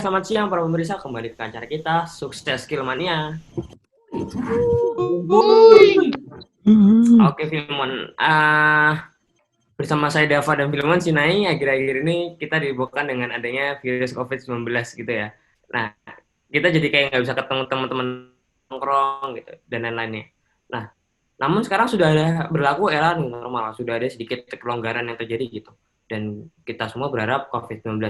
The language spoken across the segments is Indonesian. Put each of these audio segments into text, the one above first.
selamat siang para pemirsa. Kembali ke acara kita, Sukses Skill Mania. Oke, Filmon. Bersama saya Dava dan Filmon Sinai, akhir-akhir ini kita disibukkan dengan adanya virus COVID-19 gitu ya. Nah, kita jadi kayak nggak bisa ketemu teman-teman nongkrong gitu, dan lain-lainnya. Nah, namun sekarang sudah ada berlaku era new normal, sudah ada sedikit kelonggaran yang terjadi gitu. Dan kita semua berharap COVID-19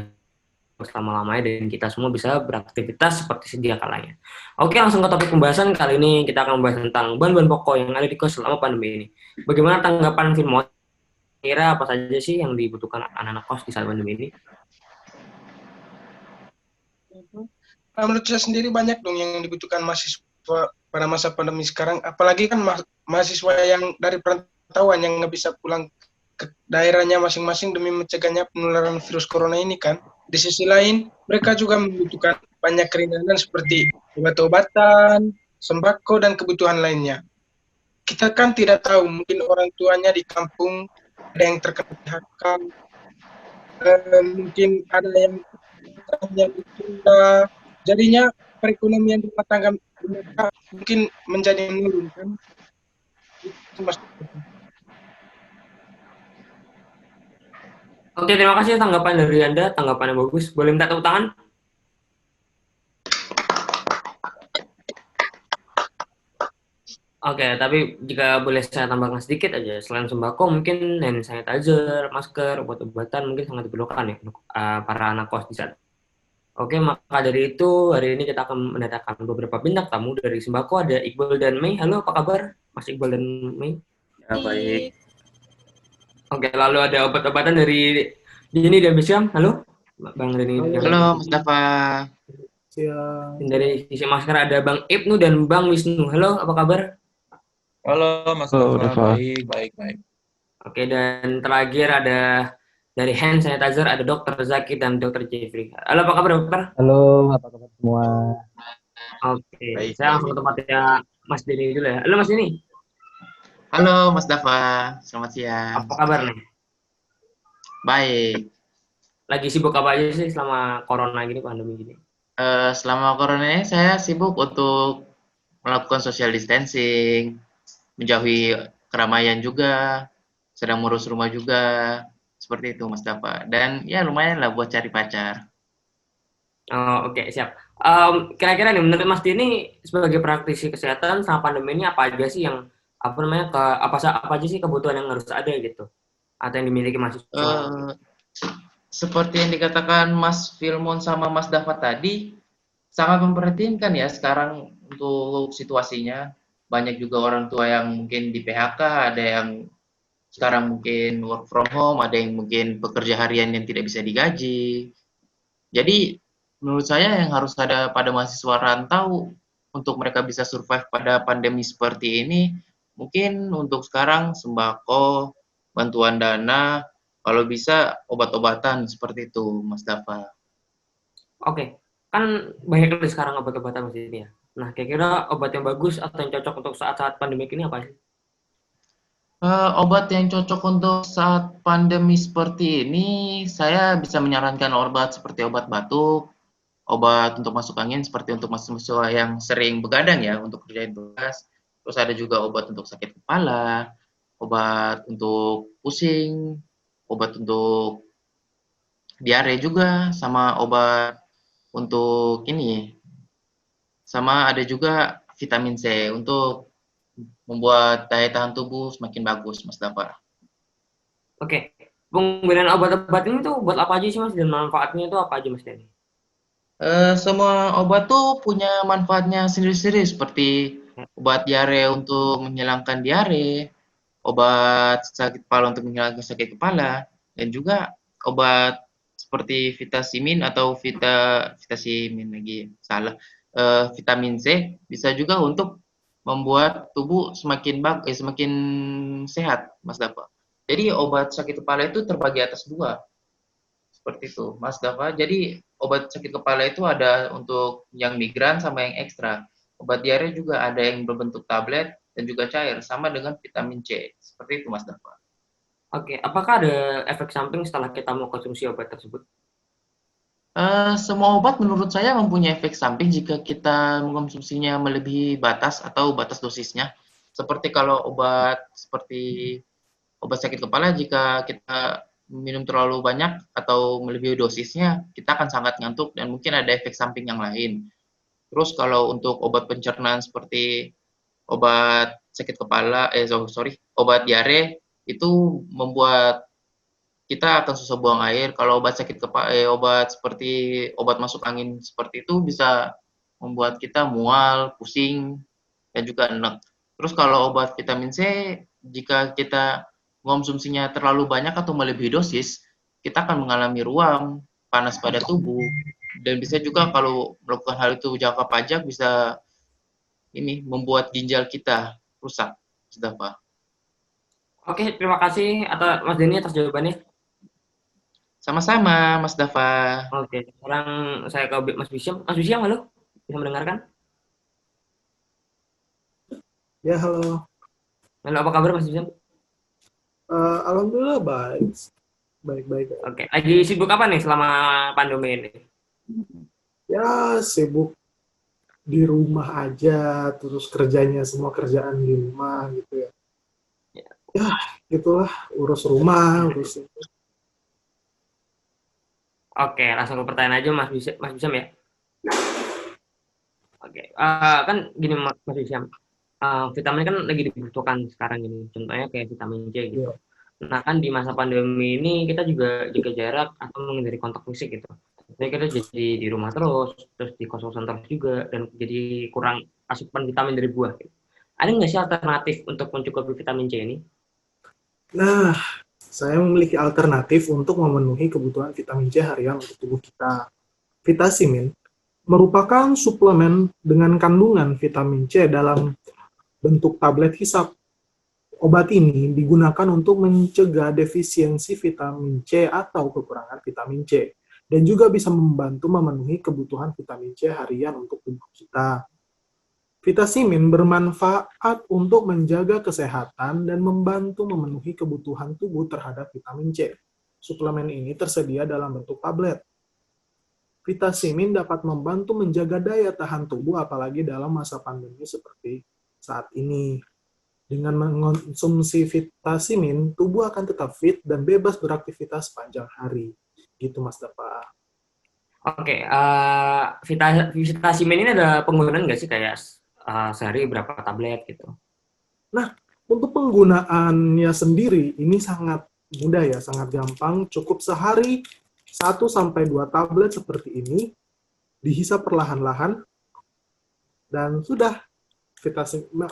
selama-lamanya dan kita semua bisa beraktivitas seperti sedia kalanya. Oke, langsung ke topik pembahasan. Kali ini kita akan membahas tentang bahan-bahan pokok yang ada di kos selama pandemi ini. Bagaimana tanggapan Firmon? Kira apa saja sih yang dibutuhkan anak-anak kos di saat pandemi ini? Nah, menurut saya sendiri banyak dong yang dibutuhkan mahasiswa pada masa pandemi sekarang. Apalagi kan mahasiswa yang dari perantauan yang nggak bisa pulang ke daerahnya masing-masing demi mencegahnya penularan virus corona ini kan. Di sisi lain, mereka juga membutuhkan banyak keringanan seperti obat-obatan, sembako, dan kebutuhan lainnya. Kita kan tidak tahu, mungkin orang tuanya di kampung ada yang terkena PHK, mungkin ada yang ditunda, jadinya perekonomian rumah tangga mereka mungkin menjadi menurun kan. Itu Mas. Oke, terima kasih tanggapan dari Anda. Tanggapannya bagus. Boleh minta tepuk tangan? Oke, tapi jika boleh saya tambahkan sedikit aja, selain sembako, mungkin hand sanitizer, masker, obat-obatan mungkin sangat diperlukan ya untuk para anak kos di saat. Oke, maka dari itu hari ini kita akan mendatangkan beberapa bintang tamu dari sembako. Ada Iqbal dan Mei. Halo, apa kabar Mas Iqbal dan Mei? Ya, baik. Oke, lalu ada obat-obatan dari Dini dan Bisyam. Halo, Bang Dini. Halo, Mas Dava. Dan dari sisi masker ada Bang Ibnu dan Bang Wisnu. Halo, apa kabar? Halo Mas Dava, baik, baik, baik. Oke, dan terakhir ada dari hand sanitizer ada Dokter Zaki dan Dokter Jeffrey. Halo, apa kabar dokter? Halo, apa kabar semua? Oke, Baik, saya baik. langsung ke tempatnya Mas Dini dulu ya. Halo Mas Dini, Halo, Mas Dava. Selamat siang. apa kabar nih? Baik. Lagi sibuk apa aja sih selama corona gini, pandemi gini? Selama corona ini saya sibuk untuk melakukan social distancing, menjauhi keramaian juga, sedang ngurus rumah juga, seperti itu Mas Dava. Dan ya lumayan lah buat cari pacar. Oh, oke, siap. Kira-kira nih menurut Mas Dini sebagai praktisi kesehatan selama pandemi ini apa aja sih yang apa namanya apa aja sih kebutuhan yang harus ada gitu atau yang dimiliki mahasiswa? Eh, Seperti yang dikatakan Mas Filmon sama Mas Dava tadi, sangat memperhatikan ya sekarang untuk situasinya. Banyak juga orang tua yang mungkin di PHK, ada yang sekarang mungkin work from home, ada yang mungkin pekerja harian yang tidak bisa digaji. Jadi menurut saya yang harus ada pada mahasiswa rantau untuk mereka bisa survive pada pandemi seperti ini, mungkin untuk sekarang sembako, bantuan dana, kalau bisa obat-obatan seperti itu, Mas Dava. Oke, kan banyak kali sekarang obat-obatan Mas Dini ya. Nah, kira-kira obat yang bagus atau yang cocok untuk saat-saat pandemi ini apa sih? Obat yang cocok untuk saat pandemi seperti ini, saya bisa menyarankan obat seperti obat batuk, obat untuk masuk angin seperti untuk mahasiswa yang sering begadang ya untuk kerjain tugas. Terus ada juga obat untuk sakit kepala, obat untuk pusing, obat untuk diare juga, sama obat untuk ini, sama ada juga vitamin C untuk membuat daya tahan tubuh semakin bagus, Mas Dava. Oke, penggunaan obat-obat ini tuh buat apa aja sih Mas dan manfaatnya itu apa aja Mas Dini? Semua obat tuh punya manfaatnya sendiri-sendiri seperti obat diare untuk menghilangkan diare, obat sakit kepala untuk menghilangkan sakit kepala, dan juga obat seperti vitamin atau vitamin lagi salah, vitamin C bisa juga untuk membuat tubuh semakin sehat, Mas Dava. Jadi obat sakit kepala itu terbagi atas dua. Seperti itu, Mas Dava. Jadi obat sakit kepala itu ada untuk yang migran sama yang ekstra. Obat diare juga ada yang berbentuk tablet dan juga cair, sama dengan vitamin C. Seperti itu, Mas Dava. Oke, apakah ada efek samping setelah kita mau konsumsi obat tersebut? Semua obat menurut saya mempunyai efek samping jika kita mengkonsumsinya melebihi batas atau batas dosisnya. Seperti kalau seperti obat sakit kepala, jika kita minum terlalu banyak atau melebihi dosisnya, kita akan sangat ngantuk dan mungkin ada efek samping yang lain. Terus kalau untuk obat pencernaan seperti obat sakit kepala, obat diare itu membuat kita akan susah buang air. Kalau obat sakit kepala, obat seperti obat masuk angin seperti itu bisa membuat kita mual, pusing, dan juga enek. Terus kalau obat vitamin C, jika kita mengonsumsinya terlalu banyak atau melebihi dosis, kita akan mengalami ruam, panas pada tubuh, dan bisa juga kalau melakukan hal itu jangka panjang bisa ini membuat ginjal kita rusak, sudah Pak. Oke, terima kasih atas Mas Denny atas jawabannya. Sama-sama, Mas Dafa. Oke, sekarang saya ke Mas Bisyam. Mas Bisyam, halo? Bisa mendengarkan? Ya, halo. Halo, apa kabar Mas Bisyam? Alhamdulillah baik. Baik-baik. Oke, lagi sibuk apa nih selama pandemi ini? Ya, sibuk di rumah aja, terus kerjanya semua kerjaan di rumah gitu ya. Ya, gitulah, urus rumah, urus itu. Oke, langsung ke pertanyaan aja Mas Bisyam ya. Oke, kan gini Mas Bisyam. Vitamin kan lagi dibutuhkan sekarang ini. Contohnya kayak vitamin C gitu. Ya. Nah kan di masa pandemi ini kita juga jaga jarak atau menghindari kontak fisik gitu. Jadi kita jadi di rumah terus di kos-kosan terus juga, dan jadi kurang asupan vitamin dari buah. Gitu. Ada nggak sih alternatif untuk mencukupi vitamin C ini? Nah, saya memiliki alternatif untuk memenuhi kebutuhan vitamin C harian untuk tubuh kita. Vitamin merupakan suplemen dengan kandungan vitamin C dalam bentuk tablet hisap. Obat ini digunakan untuk mencegah defisiensi vitamin C atau kekurangan vitamin C, dan juga bisa membantu memenuhi kebutuhan vitamin C harian untuk tubuh kita. Vitamin bermanfaat untuk menjaga kesehatan dan membantu memenuhi kebutuhan tubuh terhadap vitamin C. Suplemen ini tersedia dalam bentuk tablet. Vitamin dapat membantu menjaga daya tahan tubuh apalagi dalam masa pandemi seperti saat ini. Dengan mengonsumsi vitamin, tubuh akan tetap fit dan bebas beraktivitas sepanjang hari. Gitu, Mas Dafa. Oke, vitamin ini ada penggunaan nggak sih kayak sehari berapa tablet gitu? Nah, untuk penggunaannya sendiri, ini sangat mudah ya, sangat gampang. Cukup sehari 1-2 tablet seperti ini, dihisap perlahan-lahan, dan sudah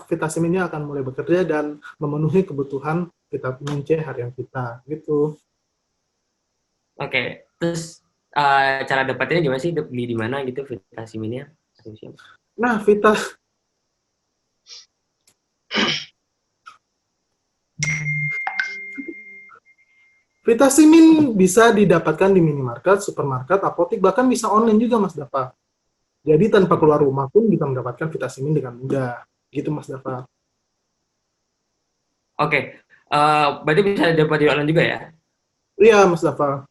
vitaminnya akan mulai bekerja dan memenuhi kebutuhan vitamin C harian kita gitu. Oke, terus cara dapatnya gimana sih? Beli di mana gitu vitaminnya? Nah, vitamin bisa didapatkan di minimarket, supermarket, apotek, bahkan bisa online juga, Mas Dafa. Jadi tanpa keluar rumah pun bisa mendapatkan vitamin dengan mudah. Gitu, Mas Dafa. Oke, berarti bisa dapat di online juga ya? Iya, Mas Dafa.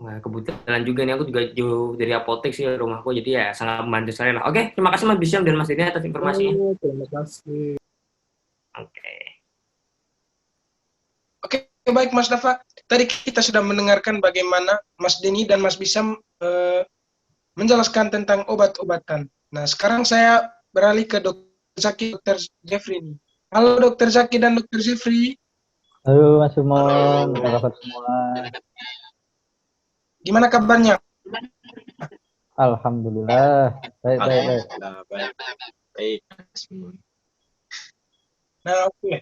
Wah, kebetulan juga nih, aku juga jauh dari apotek sih rumahku, jadi ya sangat membantu sekali lah. Oke, terima kasih Mas Bisyam dan Mas Dini atas informasinya. Terima kasih. Oke. Oke, baik Mas Dafa. Tadi kita sudah mendengarkan bagaimana Mas Denny dan Mas Bisam menjelaskan tentang obat-obatan. Nah, sekarang saya beralih ke Dr. Zaki, Dr. Jeffrey. Halo Dr. Zaki dan Dr. Jeffrey. Halo Mas Sumon, apa kabar semua? Gimana kabarnya? Alhamdulillah, baik. Baik. Nah, oke.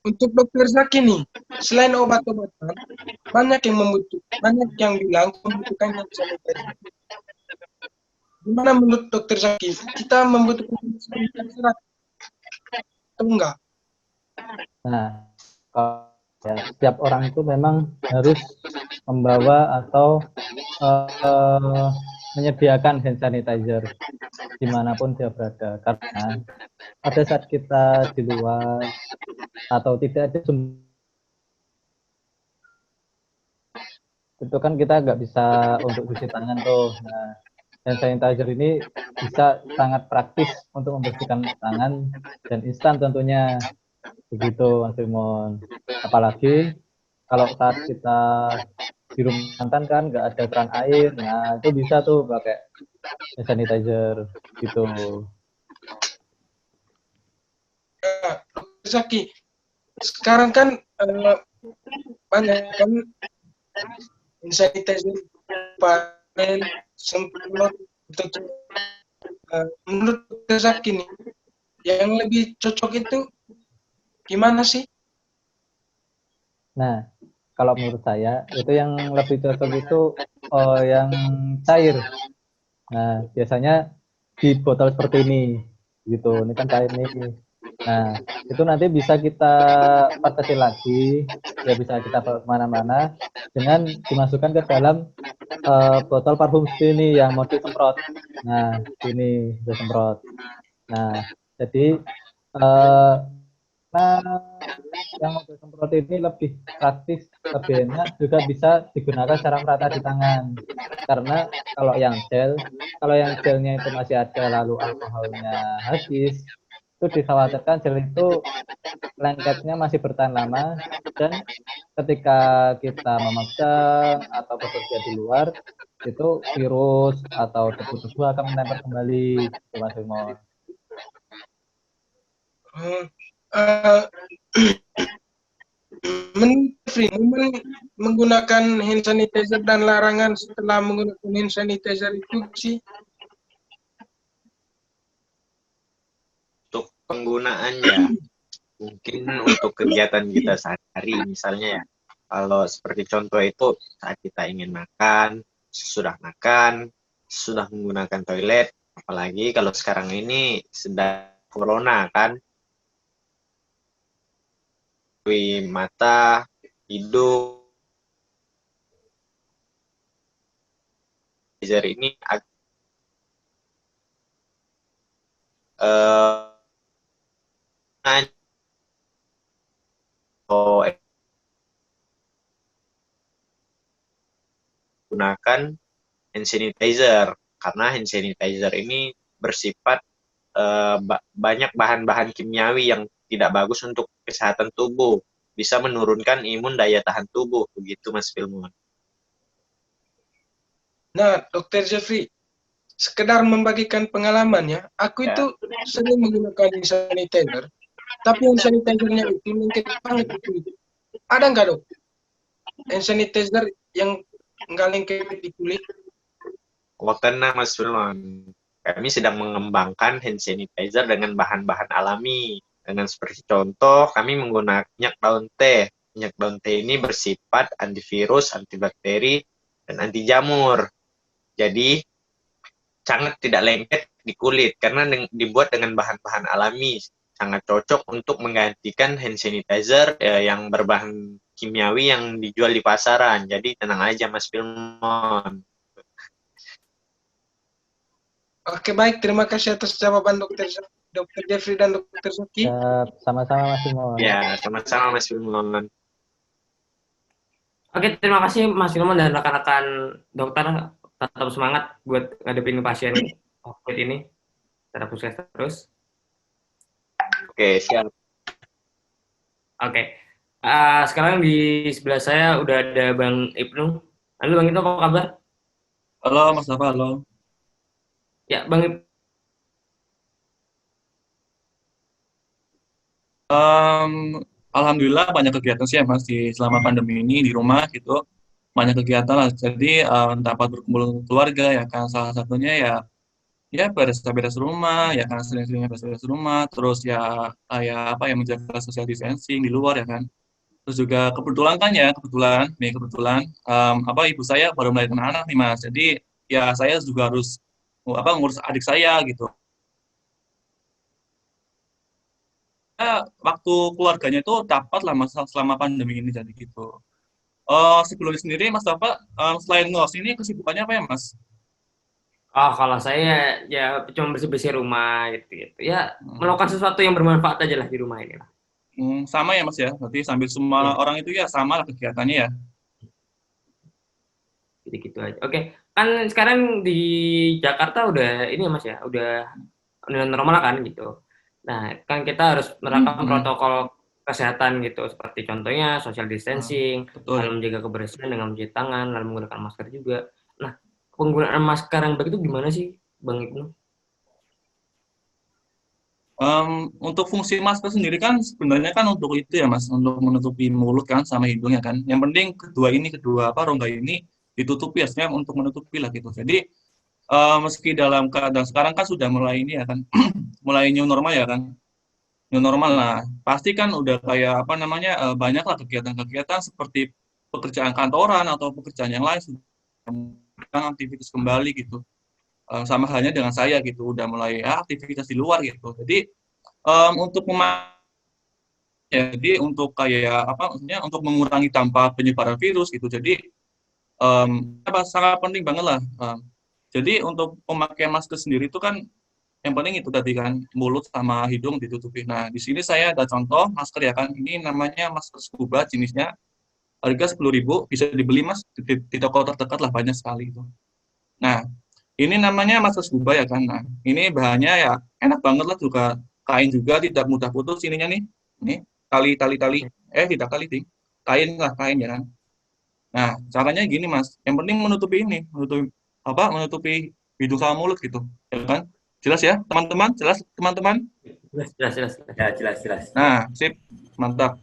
Untuk Dr. Zaki nih, selain obat-obatan, banyak yang bilang membutuhkan yang bisa menjadi. Gimana menurut Dr. Zaki? Kita membutuhkan serat atau enggak? Nah, kalau ya, setiap orang itu memang harus membawa atau menyediakan hand sanitizer dimanapun dia berada, karena pada saat kita di luar atau tidak ada itu kan kita nggak bisa untuk cuci tangan tuh. Nah, hand sanitizer ini bisa sangat praktis untuk membersihkan tangan dan instan tentunya. Begitu, Mas Rimon. Apalagi kalau saat kita di rumah mantan kan nggak ada keran air, nah itu bisa tuh pakai hand sanitizer gitu. Zaki, sekarang kan banyak kan hand sanitizer, panen, semprot, itu menurut Dr. Zaki nih, yang lebih cocok itu gimana sih? Nah, kalau menurut saya itu yang lebih cocok itu yang cair. Nah, biasanya di botol seperti ini, gitu. Ini kan cair nih. Nah, itu nanti bisa kita perkecil lagi, ya bisa kita bawa kemana-mana dengan dimasukkan ke dalam botol parfum sini yang mau disemprot. Nah, ini bisa semprot. Nah, jadi nah, yang mobil semprot ini lebih praktis, lebih enak, juga bisa digunakan secara merata di tangan. Karena kalau yang gelnya itu masih ada lalu alkoholnya habis, itu dikhawatirkan gel itu lengketnya masih bertahan lama dan ketika kita memegang atau bekerja di luar itu virus atau debu-debu akan menempel kembali, Mas Rimon. Menggunakan hand sanitizer dan larangan setelah menggunakan hand sanitizer itu sih? Untuk penggunaannya, mungkin untuk kegiatan kita sehari-hari, misalnya ya, kalau seperti contoh itu saat kita ingin makan, sudah menggunakan toilet, apalagi kalau sekarang ini sedang corona kan, mata, hidung, ini gunakan hand sanitizer karena hand sanitizer ini bersifat banyak bahan-bahan kimiawi yang tidak bagus untuk kesehatan tubuh, bisa menurunkan imun daya tahan tubuh, begitu Mas Filmon. Nah, Dr. Jeffrey, sekedar membagikan pengalaman ya, aku itu sering menggunakan hand sanitizer, tapi hand sanitizer-nya itu lengket banget itu. Ada nggak dok hand sanitizer yang nggak lengket di kulit? Tenang Mas Firman, kami sedang mengembangkan hand sanitizer dengan bahan-bahan alami. Dengan seperti contoh, kami menggunakan minyak daun teh. Minyak daun teh ini bersifat antivirus, antibakteri, dan anti jamur. Jadi, sangat tidak lengket di kulit karena dibuat dengan bahan-bahan alami. Sangat cocok untuk menggantikan hand sanitizer yang berbahan kimiawi yang dijual di pasaran. Jadi, tenang aja Mas Firman. Oke, baik. Terima kasih atas jawaban Dr. Jeffrey dan Dr. Zaki. Sama-sama Mas Rimon. Ya, sama-sama Mas Firman. Oke, terima kasih Mas Firman dan rekan-rekan dokter. Tetap semangat buat ngadepin pasien COVID ini. Tetap sukses terus. Oke, siap. Oke. Sekarang di sebelah saya udah ada Bang Ibnu. Halo Bang Ibnu, apa kabar? Halo Mas Dafa, halo. Ya, Bang Ibnu. Alhamdulillah banyak kegiatan sih ya Mas selama pandemi ini di rumah gitu. Banyak kegiatan lah. Jadi dapat berkumpul keluarga ya kan, salah satunya ya beres-beres rumah ya kan, sering-sering beres-beres rumah, terus ya menjaga social distancing di luar ya kan. Terus juga kebetulan ibu saya baru melahirkan anak nih Mas. Jadi ya saya juga harus ngurus adik saya gitu. Waktu keluarganya itu dapat lah Mas selama pandemi ini jadi gitu. Sebelumnya sendiri Mas Dafa selain ngos ini kesibukannya apa ya Mas? Kalau saya ya cuma bersih-bersih rumah gitu. Ya, melakukan sesuatu yang bermanfaat aja lah di rumah ini lah. Sama ya Mas ya, berarti sambil semua orang itu ya sama lah kegiatannya ya. gitu-gitu aja. Oke, kan sekarang di Jakarta udah ini ya, Mas ya, udah normal kan gitu. Nah, kan kita harus menerapkan protokol kesehatan gitu, seperti contohnya social distancing, Betul. lalu menjaga kebersihan dengan mencuci tangan, lalu menggunakan masker juga. Nah, penggunaan masker yang baik itu gimana sih, Bang Ibnu? Untuk fungsi masker sendiri kan sebenarnya kan untuk itu ya Mas, untuk menutupi mulut kan sama hidung ya kan. Yang penting kedua rongga ini ditutupi ya, sebenarnya untuk menutupi lah gitu. Jadi meski dalam keadaan sekarang kan sudah mulai ini ya kan, mulai new normal ya kan, new normal lah. Pasti kan udah kayak apa namanya banyak lah kegiatan-kegiatan seperti pekerjaan kantoran atau pekerjaan yang lain sudah melakukan aktivitas kembali gitu. Sama halnya dengan saya gitu, udah mulai aktivitas di luar gitu. Jadi untuk jadi untuk kayak apa maksudnya untuk mengurangi dampak penyebaran virus gitu. Jadi sangat penting banget lah. Jadi untuk pemakaian masker sendiri itu kan yang penting itu tadi kan mulut sama hidung ditutupi. Nah di sini saya ada contoh masker ya kan. Ini namanya masker scuba jenisnya. Harga 10.000 bisa dibeli Mas di toko terdekat lah banyak sekali itu. Nah ini namanya masker scuba ya kan. Nah ini bahannya ya enak banget lah juga kain juga tidak mudah putus ininya nih. Ini tali tidak tali ting. Kain lah kain ya kan. Nah, caranya gini Mas, yang penting menutupi ini, menutupi hidung sama mulut gitu, ya kan? Jelas ya, teman-teman? Jelas, teman-teman? Jelas. Ya, jelas. Nah, sip, mantap.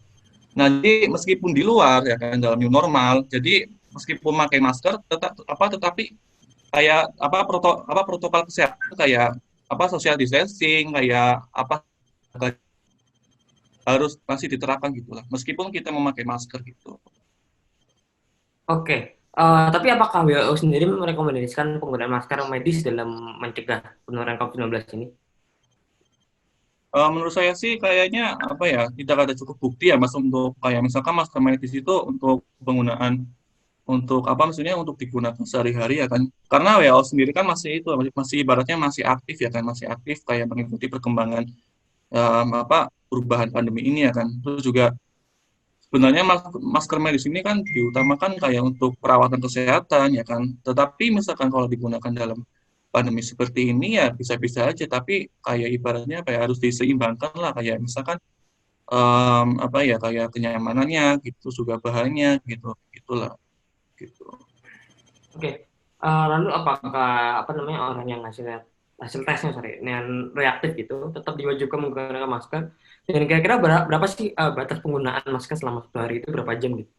Nah, jadi meskipun di luar ya kan dalam new normal, jadi meskipun pakai masker, tetapi kayak protokol kesehatan kayak social distancing, kayak harus masih diterapkan gitu lah, meskipun kita memakai masker gitu. Oke, tapi apakah WHO sendiri merekomendasikan penggunaan masker medis dalam mencegah penularan COVID-19 ini? Menurut saya sih kayaknya apa ya tidak ada cukup bukti ya Mas untuk kayak misalkan masker medis itu untuk penggunaan untuk apa maksudnya untuk digunakan sehari-hari ya kan karena WHO sendiri kan masih ibaratnya masih aktif ya kan masih aktif kayak mengikuti perkembangan perubahan pandemi ini ya kan terus juga sebenarnya masker medis ini kan diutamakan kayak untuk perawatan kesehatan ya kan tetapi misalkan kalau digunakan dalam pandemi seperti ini ya bisa-bisa aja tapi kayak ibaratnya kayak harus diseimbangkan lah kayak misalkan kayak kenyamanannya gitu juga bahannya gitu gitulah gitu. Oke, lalu apakah orang yang hasil tesnya yang reaktif gitu tetap diwajibkan menggunakan masker? Dan kira-kira berapa sih batas penggunaan masker selama 1 hari itu berapa jam gitu?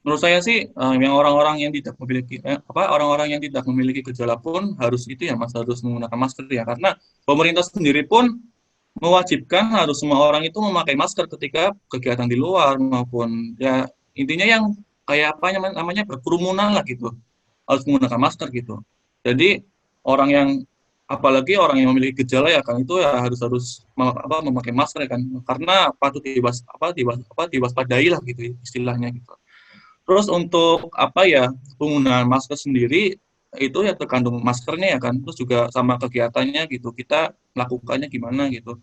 Menurut saya sih yang orang-orang yang tidak memiliki gejala pun harus itu ya Mas harus menggunakan masker ya karena pemerintah sendiri pun mewajibkan harus semua orang itu memakai masker ketika kegiatan di luar maupun ya intinya yang kayak apa namanya berkerumunan lah gitu harus menggunakan masker gitu. Jadi orang yang apalagi orang yang memiliki gejala ya kan itu ya harus memakai masker ya kan karena patut diwaspadai lah gitu istilahnya gitu. Terus untuk penggunaan masker sendiri itu ya terkandung maskernya ya kan, terus juga sama kegiatannya gitu, kita melakukannya gimana gitu.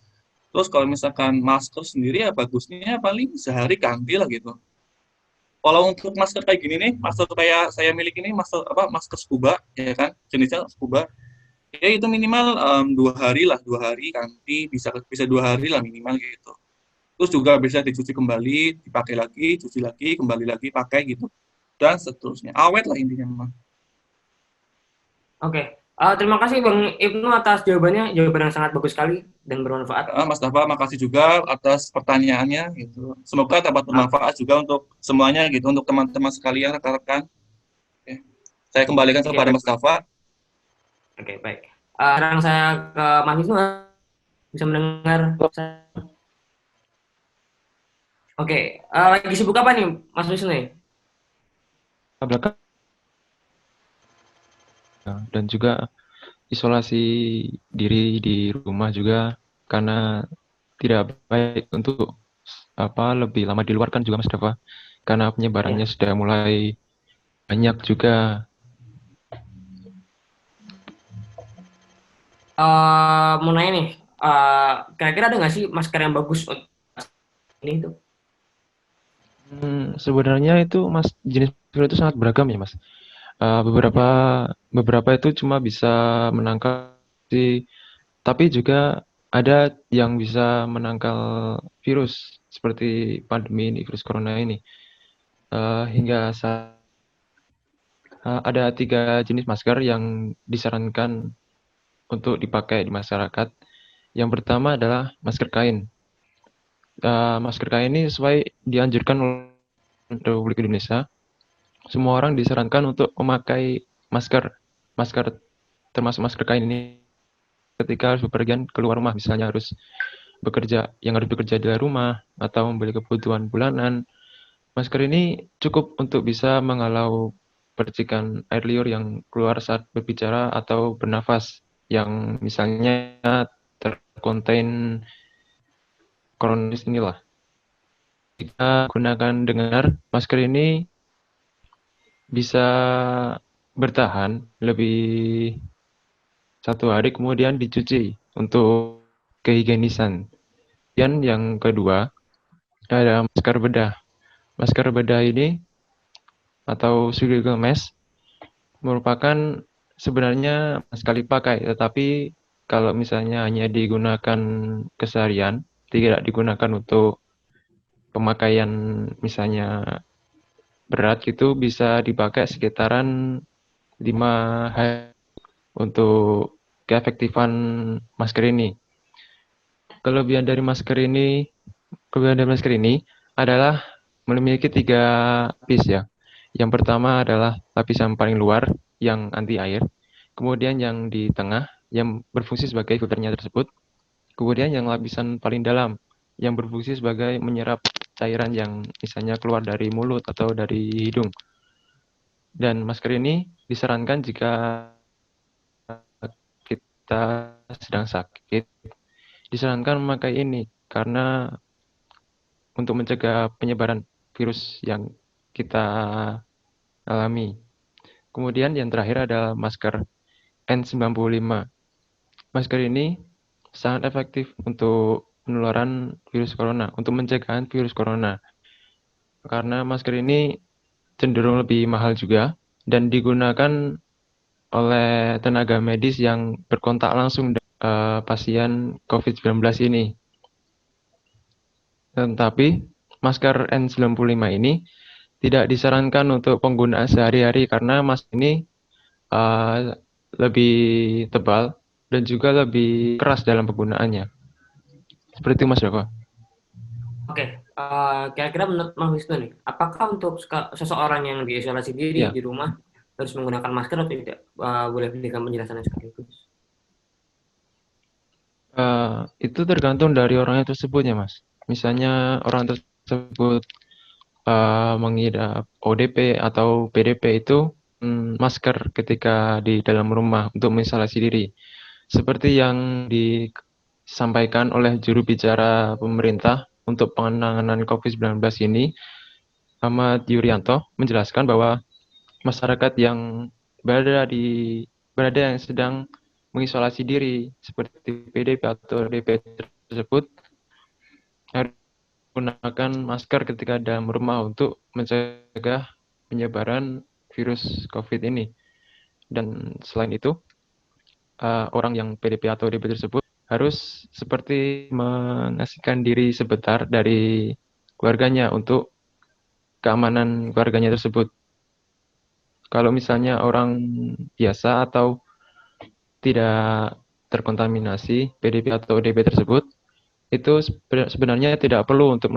Terus kalau misalkan masker sendiri ya bagusnya paling sehari ganti lah gitu. Kalau untuk masker kayak gini nih, masker kayak saya miliki ini masker scuba ya kan, jenisnya scuba. Ya itu minimal 2 hari lah, 2 hari ganti bisa bisa 2 hari lah minimal gitu. Terus juga bisa dicuci kembali, dipakai lagi, cuci lagi, kembali lagi pakai gitu dan seterusnya. Awet lah intinya memang. Oke, terima kasih Bang Ibnu atas jawaban yang sangat bagus sekali dan bermanfaat. Mas Dafa, makasih juga atas pertanyaannya gitu. Semoga dapat bermanfaat juga untuk semuanya gitu, untuk teman-teman sekalian, rekan-rekan. Oke. Saya kembalikan kepada Mas Dafa. Oke, baik. Sekarang saya ke Mas Wisnu, bisa mendengar saya? Oke, lagi sibuk apa nih Mas Wisnu nih? Belakang dan juga isolasi diri di rumah juga karena tidak baik untuk lebih lama di luar kan juga Mas Dafa karena penyebarannya sudah mulai banyak juga. Mau nanya nih, kira-kira ada nggak sih masker yang bagus untuk ini tuh? Sebenarnya itu Mas jenis masker itu sangat beragam ya Mas. Beberapa itu cuma bisa menangkal tapi juga ada yang bisa menangkal virus seperti pandemi ini, virus corona ini. Hingga ada 3 jenis masker yang disarankan untuk dipakai di masyarakat. Yang pertama adalah masker kain. Masker kain ini sesuai dianjurkan oleh Republik Indonesia. Semua orang disarankan untuk memakai masker termasuk masker kain ini ketika harus bepergian keluar rumah, misalnya harus bekerja di luar rumah atau membeli kebutuhan bulanan. Masker ini cukup untuk bisa menghalau percikan air liur yang keluar saat berbicara atau bernafas yang misalnya terkonten koronis inilah. Jika gunakan dengar, masker ini bisa bertahan lebih 1 hari kemudian dicuci untuk kehigienisan. Dan yang kedua ada masker bedah. Masker bedah ini atau surgical mask merupakan sebenarnya sekali pakai, tetapi kalau misalnya hanya digunakan keseharian, tidak digunakan untuk pemakaian misalnya berat gitu, bisa dipakai sekitaran 5 hari untuk keefektifan masker ini. Kelebihan dari masker ini adalah memiliki 3 lapis ya. Yang pertama adalah lapis yang paling luar yang anti air, kemudian yang di tengah yang berfungsi sebagai filternya tersebut, kemudian yang lapisan paling dalam yang berfungsi sebagai menyerap cairan yang misalnya keluar dari mulut atau dari hidung. Dan masker ini disarankan jika kita sedang sakit, disarankan memakai ini karena untuk mencegah penyebaran virus yang kita alami. Kemudian yang terakhir adalah masker N95. Masker ini sangat efektif untuk penularan virus corona, untuk mencegah virus corona. Karena masker ini cenderung lebih mahal juga dan digunakan oleh tenaga medis yang berkontak langsung dengan pasien COVID-19 ini. Tetapi masker N95 ini tidak disarankan untuk penggunaan sehari-hari karena masker ini lebih tebal dan juga lebih keras dalam penggunaannya. Seperti itu Mas Dava. Oke, kira-kira menurut Mas Wisnu nih, apakah untuk seseorang yang diisolasi diri di rumah harus menggunakan masker atau tidak? Boleh berikan penjelasannya sekaligus. Itu tergantung dari orangnya tersebut ya Mas. Misalnya orang tersebut mengidap ODP atau PDP itu masker ketika di dalam rumah untuk mengisolasi diri. Seperti yang disampaikan oleh juru bicara pemerintah untuk penanganan COVID-19 ini, Ahmad Yuryanto menjelaskan bahwa masyarakat yang berada yang sedang mengisolasi diri seperti PDP atau ODP tersebut harus menggunakan masker ketika dalam rumah untuk mencegah penyebaran virus COVID ini. Dan selain itu, orang yang PDP atau ODP tersebut harus seperti mengasihkan diri sebentar dari keluarganya untuk keamanan keluarganya tersebut. Kalau misalnya orang biasa atau tidak terkontaminasi PDP atau ODP tersebut, itu sebenarnya tidak perlu untuk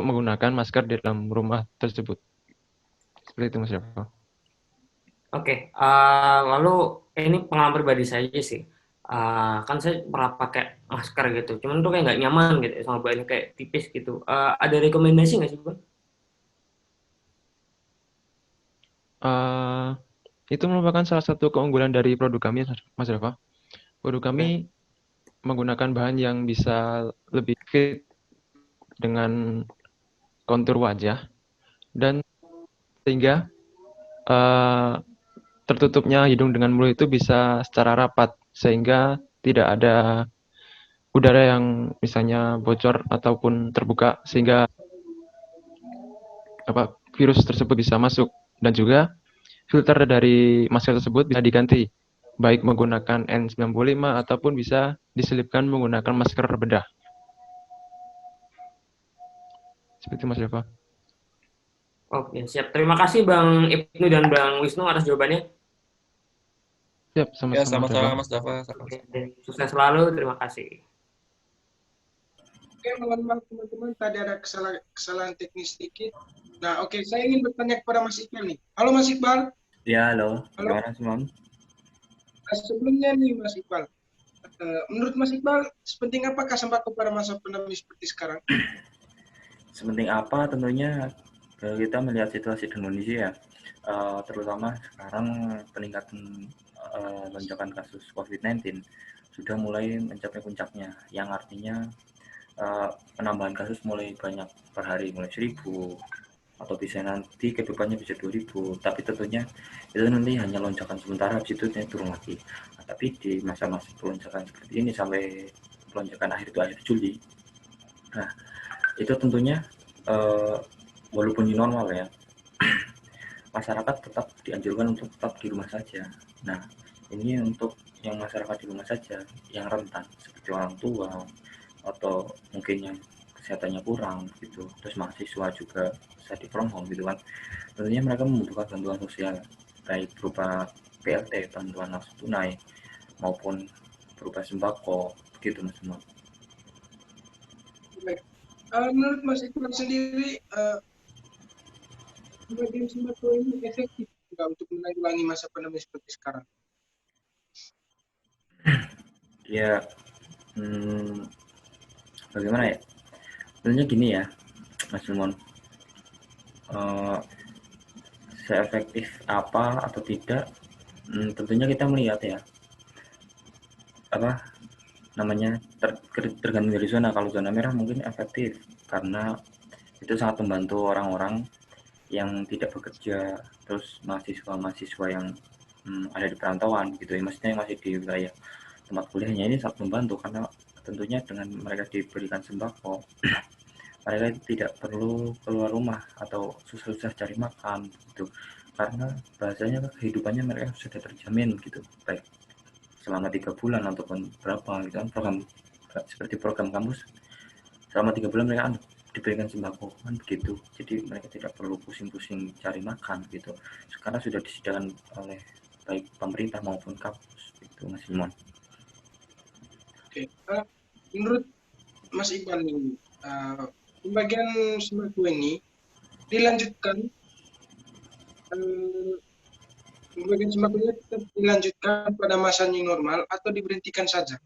menggunakan masker di dalam rumah tersebut. Seperti itu Mas Dava. Oke, lalu ini pengalaman pribadi saya sih. Kan saya pernah pakai masker gitu, cuman tuh kayak nggak nyaman gitu sama bahannya kayak tipis gitu. Ada rekomendasi nggak sih Bang? Itu merupakan salah satu keunggulan dari produk kami Mas Dava. Produk kami menggunakan bahan yang bisa lebih fit dengan kontur wajah dan sehingga tertutupnya hidung dengan mulut itu bisa secara rapat sehingga tidak ada udara yang misalnya bocor ataupun terbuka sehingga virus tersebut bisa masuk, dan juga filter dari masker tersebut bisa diganti, baik menggunakan N95 ataupun bisa diselipkan menggunakan masker bedah. Seperti itu, Mas Deva. Oke, siap. Terima kasih Bang Ibnu dan Bang Wisnu atas jawabannya. Siap, Ya, sama-sama, Mas Deva. sama-sama Mas Dafa. Oke, sukses selalu. Terima kasih. Oke, mohon maaf teman-teman, tadi ada kesalahan teknis sedikit. Nah, oke, saya ingin bertanya kepada Mas Iqbal nih. Halo Mas Iqbal. Ya, halo. Halo. Gimana, Simon? Nah, sebelumnya nih Mas Iqbal, menurut Mas Iqbal, sepenting apakah sembako pada masa pandemi seperti sekarang? Sepenting apa? Tentunya kita melihat situasi di Indonesia ya, terutama sekarang peningkatan lonjakan kasus COVID-19 sudah mulai mencapai puncaknya, yang artinya penambahan kasus mulai banyak per hari, mulai 1.000 atau bisa nanti ke depannya bisa 2.000, tapi tentunya itu nanti hanya lonjakan sementara, habis itu turun lagi. Nah, tapi di masa-masa lonjakan seperti ini sampai lonjakan akhir Juli, nah itu tentunya walaupun new normal ya, masyarakat tetap dianjurkan untuk tetap di rumah saja. Nah, ini untuk yang masyarakat di rumah saja, yang rentan seperti orang tua atau mungkin yang kesehatannya kurang gitu, terus mahasiswa juga bisa di from home gitu kan, tentunya mereka membutuhkan bantuan sosial baik berupa BLT, bantuan langsung tunai, maupun berupa sembako begitu Mas Imam. Menurut Mas Iqbal sendiri, pembagian sembako ini efektif nggak untuk menanggulangi masa pandemi seperti sekarang? Ya, bagaimana ya? Tentunya gini ya, Mas Simon, seefektif apa atau tidak, tentunya kita melihat ya, apa namanya, tergantung dari zona. Kalau zona merah mungkin efektif karena itu sangat membantu orang-orang yang tidak bekerja, terus mahasiswa-mahasiswa yang ada di perantauan gitu ya, maksudnya yang masih di wilayah tempat kuliahnya, ini sangat membantu karena tentunya dengan mereka diberikan sembako mereka tidak perlu keluar rumah atau susah-susah cari makan gitu, karena bahasanya kehidupannya mereka sudah terjamin gitu, baik selama 3 bulan ataupun berapa gitu kan, program seperti program kampus selama 3 bulan mereka diberikan sembako kan begitu, jadi mereka tidak perlu pusing-pusing cari makan gitu, sekarang sudah disediakan oleh baik pemerintah maupun kampus gitu Mas Simon. Oke, menurut Mas Iqbal ini, pembagian sembako ini dilanjutkan, pembagian sembako ini tetap dilanjutkan pada masa new normal atau diberhentikan saja?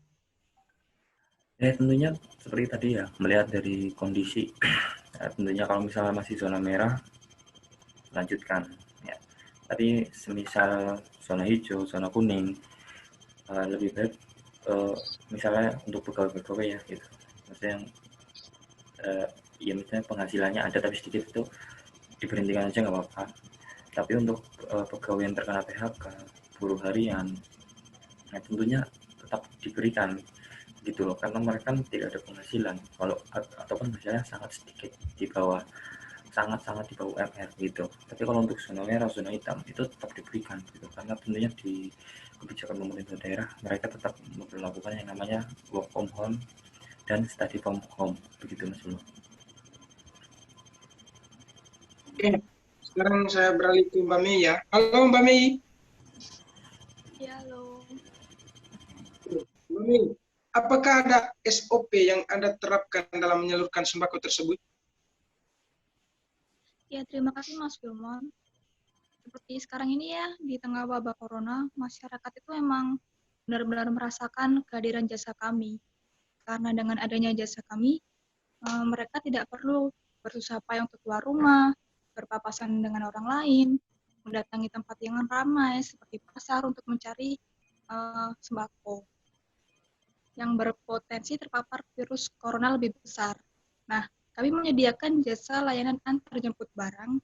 Ya tentunya seperti tadi ya, melihat dari kondisi ya, tentunya kalau misalnya masih zona merah lanjutkan ya, tapi semisal zona hijau, zona kuning, lebih baik misalnya untuk pegawai-pegawai ya gitu, maksudnya yang ya misalnya penghasilannya ada tapi sedikit, itu diberhentikan aja nggak apa-apa. Tapi untuk pegawai yang terkena PHK, buruh harian, nah tentunya tetap diberikan gitu loh, karena mereka kan tidak ada penghasilan, kalau ataupun misalnya sangat sedikit di bawah, sangat-sangat di bawah UMR gitu. Tapi kalau untuk zona merah, zona hitam itu tetap diberikan gitu, karena tentunya di kebijakan pemerintah daerah mereka tetap memperlakukan yang namanya work from home dan study from home begitu Mas Bro. Oke, sekarang saya beralih ke Mbak Mei ya. Halo Mbak Mei. Ya, halo. Mbak Mei, apakah ada SOP yang Anda terapkan dalam menyalurkan sembako tersebut? Ya, terima kasih Mas Filmon. Seperti sekarang ini ya, di tengah wabah corona, masyarakat itu memang benar-benar merasakan kehadiran jasa kami. Karena dengan adanya jasa kami, mereka tidak perlu bersusah payah untuk keluar rumah, berpapasan dengan orang lain, mendatangi tempat yang ramai seperti pasar untuk mencari sembako yang berpotensi terpapar virus corona lebih besar. Nah, kami menyediakan jasa layanan antar jemput barang.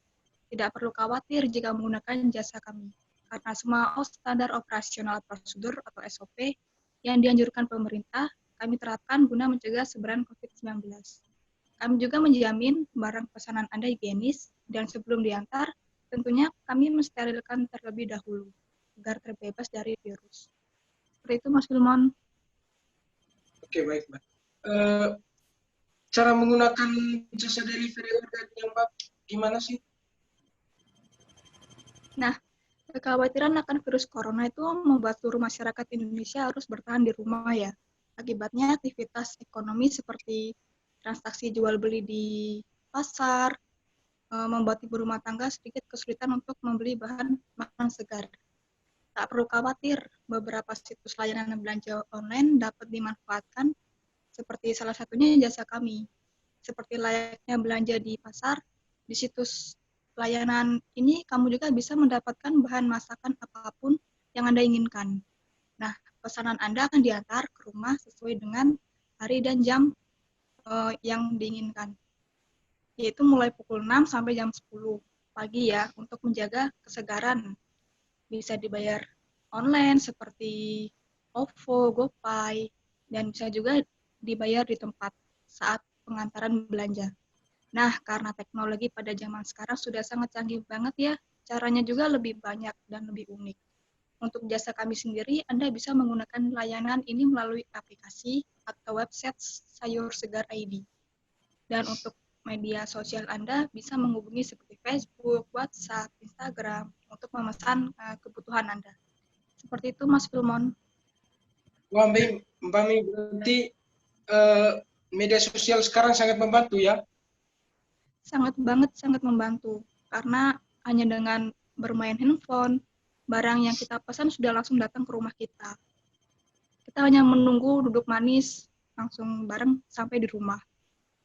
Tidak perlu khawatir jika menggunakan jasa kami, karena semua standar operasional prosedur atau SOP yang dianjurkan pemerintah, kami terapkan guna mencegah sebaran COVID-19. Kami juga menjamin barang pesanan Anda higienis, Dan sebelum diantar, tentunya kami mensterilkan terlebih dahulu agar terbebas dari virus. Seperti itu, Mas Filmon. Oke, baik, Mbak. Cara menggunakan jasa delivery ordernya, Mbak, gimana sih? Nah, kekhawatiran akan virus corona itu membuat seluruh masyarakat Indonesia harus bertahan di rumah ya. Akibatnya aktivitas ekonomi seperti transaksi jual beli di pasar, membuat ibu rumah tangga sedikit kesulitan untuk membeli bahan makanan segar. Tak perlu khawatir, beberapa situs layanan belanja online dapat dimanfaatkan, seperti salah satunya jasa kami. Seperti layaknya belanja di pasar, di situs layanan ini kamu juga bisa mendapatkan bahan masakan apapun yang Anda inginkan. Nah, pesanan Anda akan diantar ke rumah sesuai dengan hari dan jam yang diinginkan, yaitu mulai pukul 6 sampai jam 10 pagi ya, untuk menjaga kesegaran. Bisa dibayar online seperti OVO, GoPay, dan bisa juga dibayar di tempat saat pengantaran belanja. Nah, karena teknologi pada zaman sekarang sudah sangat canggih banget ya, caranya juga lebih banyak dan lebih unik. Untuk jasa kami sendiri, Anda bisa menggunakan layanan ini melalui aplikasi atau website Sayur Segar ID. Dan untuk media sosial Anda bisa menghubungi seperti Facebook, WhatsApp, Instagram untuk memesan kebutuhan Anda. Seperti itu, Mas Filmon. Wah, Mbak Mi, berarti media sosial sekarang sangat membantu ya? Sangat membantu. Karena hanya dengan bermain handphone, barang yang kita pesan sudah langsung datang ke rumah kita. Kita hanya menunggu duduk manis, langsung bareng sampai di rumah.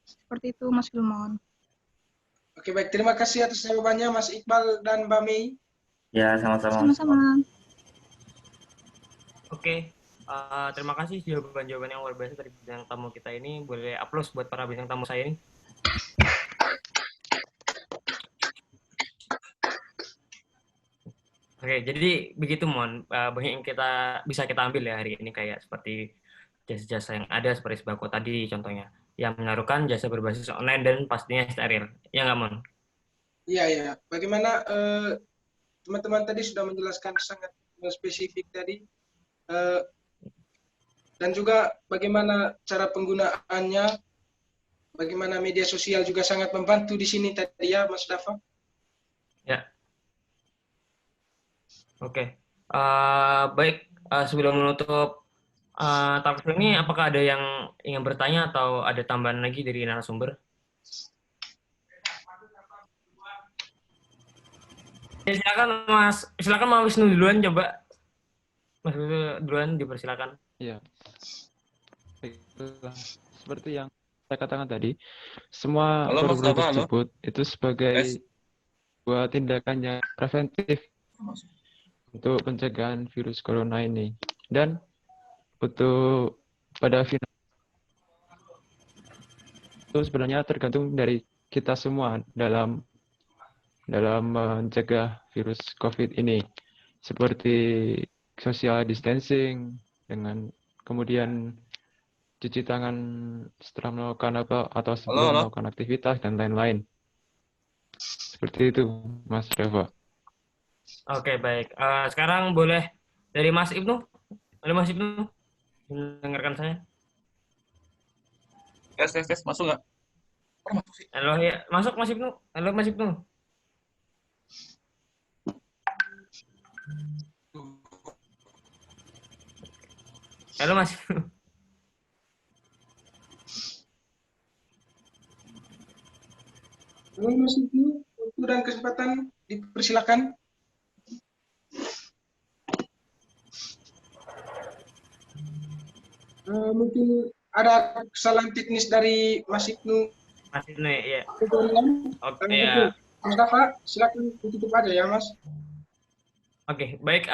Seperti itu, Mas Filmon. Oke, baik. Terima kasih atas jawabannya, Mas Iqbal dan Mbak Mi. Ya, sama-sama. Sama-sama. Oke, terima kasih jawaban-jawaban yang luar biasa dari bintang tamu kita ini. Boleh aplaus buat para bintang tamu saya ini. Oke, jadi begitu Mon, banyak yang bisa kita ambil ya hari ini, kayak seperti jasa-jasa yang ada seperti sembako tadi contohnya, yang menaruhkan jasa berbasis online dan pastinya steril. Ya nggak Mon? Iya, iya. Bagaimana teman-teman tadi sudah menjelaskan sangat spesifik tadi, dan juga bagaimana cara penggunaannya, bagaimana media sosial juga sangat membantu di sini tadi ya, Mas Dafa. Ya. Oke. Baik, sebelum menutup talk ini, apakah ada yang ingin bertanya atau ada tambahan lagi dari narasumber? Ya, silakan Mas Wisnu duluan, coba. Mas Wisnu duluan, dipersilakan. Ya, baiklah. Seperti yang saya katakan tadi, semua Halo, Mas produk Dafa, halo. tersebut itu sebagai buat tindakan yang preventif untuk pencegahan virus corona ini. Dan untuk pada final itu sebenarnya tergantung dari kita semua dalam mencegah virus COVID ini, seperti social distancing, dengan kemudian cuci tangan setelah melakukan atau sebelum melakukan aktivitas dan lain-lain. Seperti itu, Mas Reva. Oke, baik. Sekarang boleh dari Mas Ibnu. Halo Mas Ibnu, mendengarkan saya? Tes, masuk nggak? Oh, masuk sih. Halo, ya. Masuk Mas Ibnu. Halo Mas Ibnu. Halo Mas Ibnu. Halo Mas Ibnu, waktu dan kesempatan dipersilakan. Mungkin ada kesalahan teknis dari Mas Ibnu. Mas Ibnu ya. Oke, ya. Mas Dafa, silakan tutup aja ya Mas. Oke, baik.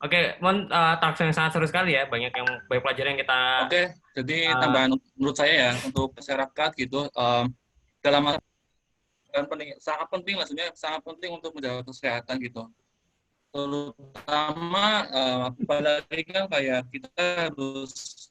Oke, Mon, talk yang sangat seru sekali ya. Banyak pelajaran yang kita. Oke, jadi tambahan menurut saya ya, untuk masyarakat gitu, dalam dan sangat penting lah, sebenarnya sangat penting untuk menjaga kesehatan gitu. Terutama apalagi kan kayak kita harus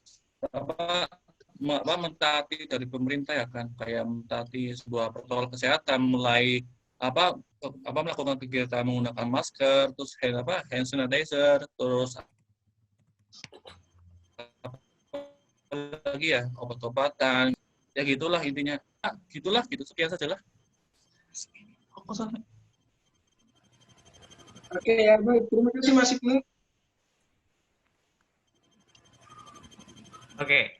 mentaati dari pemerintah ya kan, kayak mentaati sebuah protokol kesehatan, mulai apa melakukan kegiatan menggunakan masker, terus hand sanitizer, terus lagi ya obat-obatan, ya gitulah intinya. Gitu sekian saja lah. Oke ya, baik. Terima kasih Mas Ibnu. Oke,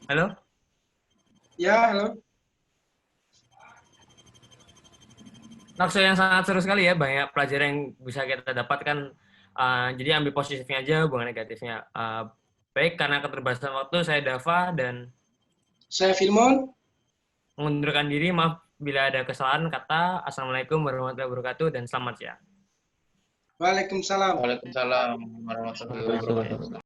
halo? Ya, halo. Talkshow yang sangat seru sekali ya, banyak pelajaran yang bisa kita dapatkan. Jadi ambil positifnya aja, bukan negatifnya. Baik, karena keterbatasan waktu, saya Dava dan Saya Filmon. mengundurkan diri. Maaf bila ada kesalahan kata. Assalamualaikum warahmatullahi wabarakatuh dan selamat siang. Waalaikumsalam. Waalaikumsalam warahmatullahi wabarakatuh.